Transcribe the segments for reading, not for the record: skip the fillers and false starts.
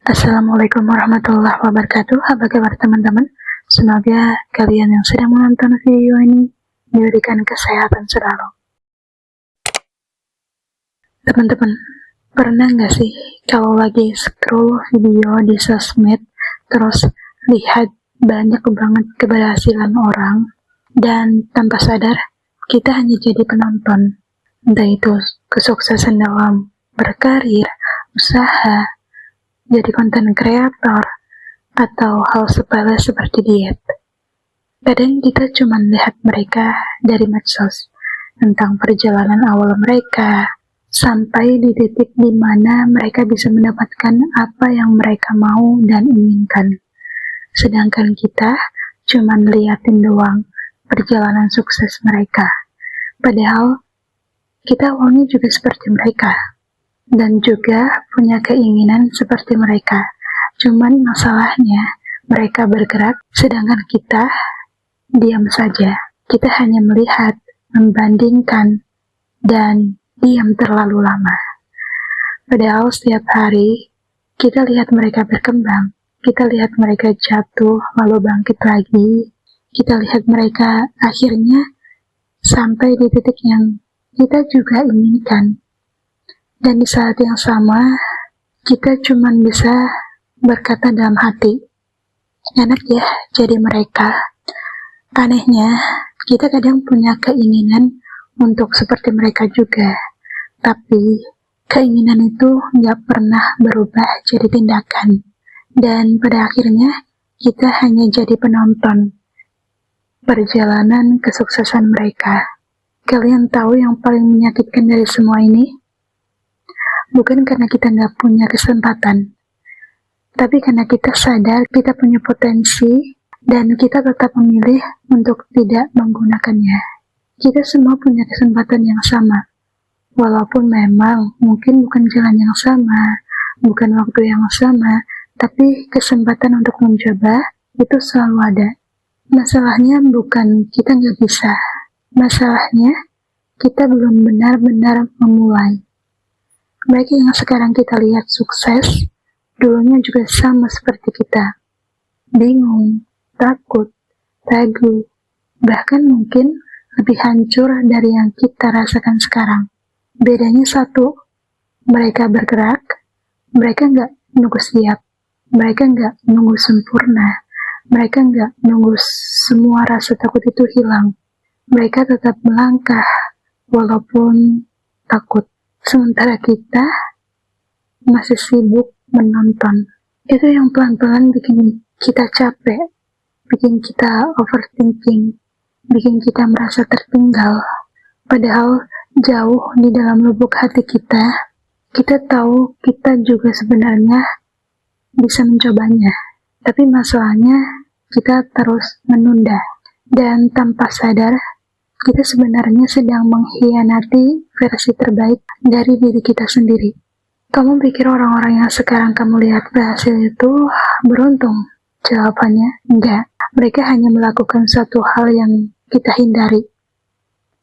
Assalamualaikum warahmatullahi wabarakatuh. Apa kabar teman-teman? Semoga kalian yang sedang menonton video ini diberikan kesehatan selalu. Teman-teman, pernah nggak sih kalau lagi scroll video di sosmed, terus lihat banyak banget keberhasilan orang, dan tanpa sadar kita hanya jadi penonton, entah itu kesuksesan dalam berkarir, usaha, jadi konten kreator, atau hal sepele seperti diet. Kadang kita cuma lihat mereka dari medsos, tentang perjalanan awal mereka, sampai di titik di mana mereka bisa mendapatkan apa yang mereka mau dan inginkan. Sedangkan kita cuma liatin doang perjalanan sukses mereka. Padahal kita awalnya juga seperti mereka, dan juga punya keinginan seperti mereka. Cuman masalahnya mereka bergerak, sedangkan kita diam saja. Kita hanya melihat, membandingkan, dan diam terlalu lama. Padahal setiap hari kita lihat mereka berkembang, kita lihat mereka jatuh lalu bangkit lagi, kita lihat mereka akhirnya sampai di titik yang kita juga inginkan. Dan di saat yang sama, kita cuma bisa berkata dalam hati, enak ya jadi mereka. Anehnya, kita kadang punya keinginan untuk seperti mereka juga, tapi keinginan itu nggak pernah berubah jadi tindakan. Dan pada akhirnya, kita hanya jadi penonton perjalanan kesuksesan mereka. Kalian tahu yang paling menyakitkan dari semua ini? Bukan karena kita nggak punya kesempatan, tapi karena kita sadar kita punya potensi dan kita tetap memilih untuk tidak menggunakannya. Kita semua punya kesempatan yang sama, walaupun memang mungkin bukan jalan yang sama, bukan waktu yang sama, tapi kesempatan untuk mencoba itu selalu ada. Masalahnya bukan kita nggak bisa, masalahnya kita belum benar-benar memulai. Mereka yang sekarang kita lihat sukses, dulunya juga sama seperti kita. Bingung, takut, ragu, bahkan mungkin lebih hancur dari yang kita rasakan sekarang. Bedanya satu, mereka bergerak, mereka nggak nunggu siap, mereka nggak nunggu sempurna, mereka nggak nunggu semua rasa takut itu hilang. Mereka tetap melangkah, walaupun takut. Sementara kita masih sibuk menonton. Itu yang pelan-pelan bikin kita capek, bikin kita overthinking, bikin kita merasa tertinggal. Padahal jauh di dalam lubuk hati kita tahu kita juga sebenarnya bisa mencobanya. Tapi masalahnya kita terus menunda. Dan tanpa sadar, kita sebenarnya sedang mengkhianati versi terbaik dari diri kita sendiri. Kamu pikir orang-orang yang sekarang kamu lihat berhasil itu beruntung? Jawabannya enggak. Mereka hanya melakukan satu hal yang kita hindari.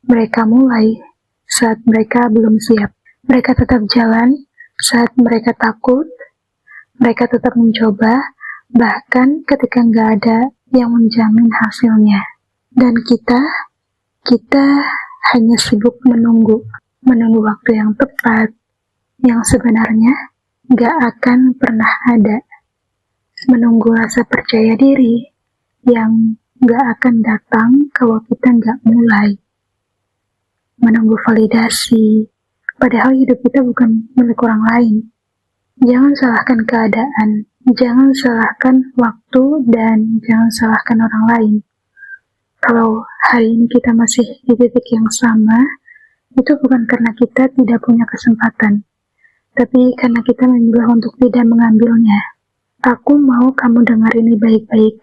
Mereka mulai saat mereka belum siap. Mereka tetap jalan saat mereka takut. Mereka tetap mencoba, bahkan ketika nggak ada yang menjamin hasilnya. Dan kita hanya sibuk menunggu waktu yang tepat, yang sebenarnya gak akan pernah ada. Menunggu rasa percaya diri, yang gak akan datang kalau kita gak mulai. Menunggu validasi, padahal hidup kita bukan milik orang lain. Jangan salahkan keadaan, jangan salahkan waktu, dan jangan salahkan orang lain. Kalau hari ini kita masih di titik yang sama, itu bukan karena kita tidak punya kesempatan, tapi karena kita memilih untuk tidak mengambilnya. Aku mau kamu dengar ini baik-baik.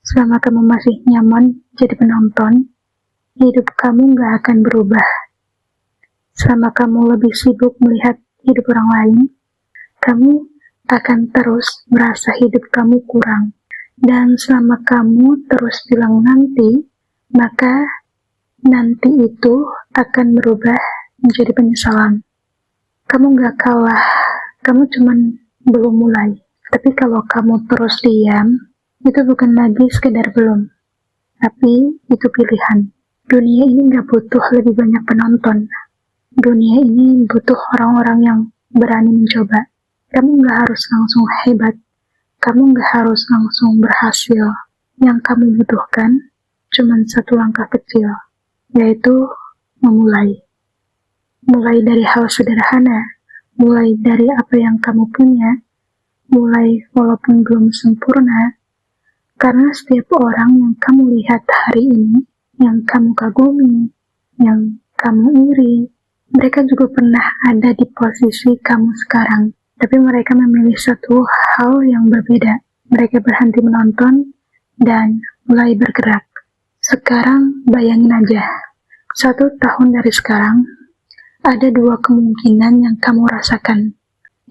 Selama kamu masih nyaman jadi penonton, hidup kamu gak akan berubah. Selama kamu lebih sibuk melihat hidup orang lain, kamu akan terus merasa hidup kamu kurang. Dan selama kamu terus bilang nanti, maka nanti itu akan berubah menjadi penyesalan. Kamu gak kalah, kamu cuman belum mulai. Tapi kalau kamu terus diam, itu bukan lagi sekedar belum, tapi itu pilihan. Dunia ini nggak butuh lebih banyak penonton. Dunia ini butuh orang-orang yang berani mencoba. Kamu nggak harus langsung hebat. Kamu nggak harus langsung berhasil. Yang kamu butuhkan cuma satu langkah kecil, yaitu memulai. Mulai dari hal sederhana, mulai dari apa yang kamu punya, mulai walaupun belum sempurna, karena setiap orang yang kamu lihat hari ini, yang kamu kagumi, yang kamu iri, mereka juga pernah ada di posisi kamu sekarang, tapi mereka memilih satu hal yang berbeda. Mereka berhenti menonton dan mulai bergerak. Sekarang bayangin aja, 1 tahun dari sekarang, ada 2 kemungkinan yang kamu rasakan.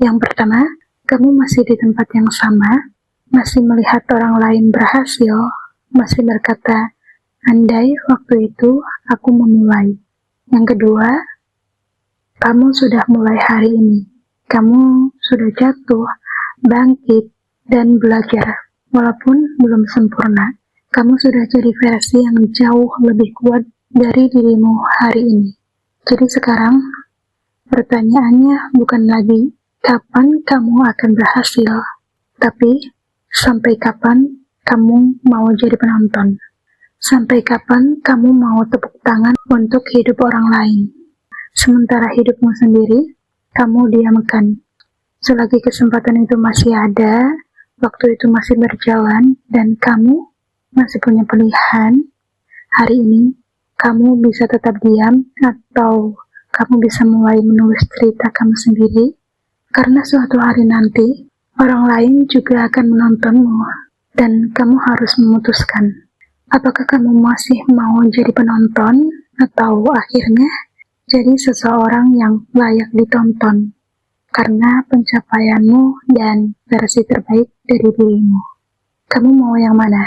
Yang pertama, kamu masih di tempat yang sama, masih melihat orang lain berhasil, masih berkata, andai waktu itu aku memulai. Yang kedua, kamu sudah mulai hari ini. Kamu sudah jatuh, bangkit, dan belajar. Walaupun belum sempurna, kamu sudah jadi versi yang jauh lebih kuat dari dirimu hari ini. Jadi sekarang, pertanyaannya bukan lagi kapan kamu akan berhasil, tapi sampai kapan kamu mau jadi penonton. Sampai kapan kamu mau tepuk tangan untuk hidup orang lain. Sementara hidupmu sendiri, kamu diamkan. Selagi kesempatan itu masih ada, waktu itu masih berjalan, dan kamu masih punya pilihan, hari ini kamu bisa tetap diam, atau kamu bisa mulai menulis cerita kamu sendiri, karena suatu hari nanti, orang lain juga akan menontonmu, dan kamu harus memutuskan. Apakah kamu masih mau jadi penonton, atau akhirnya jadi seseorang yang layak ditonton karena pencapaianmu dan versi terbaik dari dirimu. Kamu mau yang mana?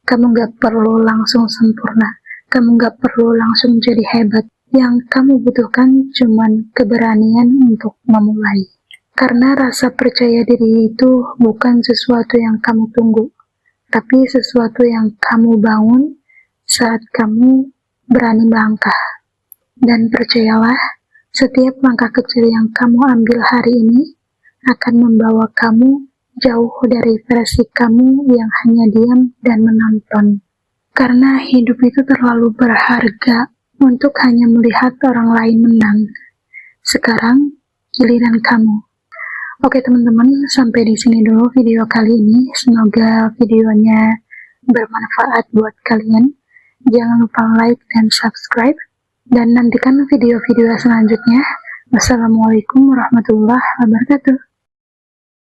Kamu gak perlu langsung sempurna. Kamu gak perlu langsung jadi hebat. Yang kamu butuhkan cuman keberanian untuk memulai. Karena rasa percaya diri itu bukan sesuatu yang kamu tunggu, tapi sesuatu yang kamu bangun saat kamu berani melangkah. Dan percayalah, setiap langkah kecil yang kamu ambil hari ini akan membawa kamu jauh dari versi kamu yang hanya diam dan menonton. Karena hidup itu terlalu berharga untuk hanya melihat orang lain menang. Sekarang, giliran kamu. Oke teman-teman, sampai di sini dulu video kali ini. Semoga videonya bermanfaat buat kalian. Jangan lupa like dan subscribe. Dan nantikan video-video selanjutnya. Wassalamualaikum warahmatullahi wabarakatuh.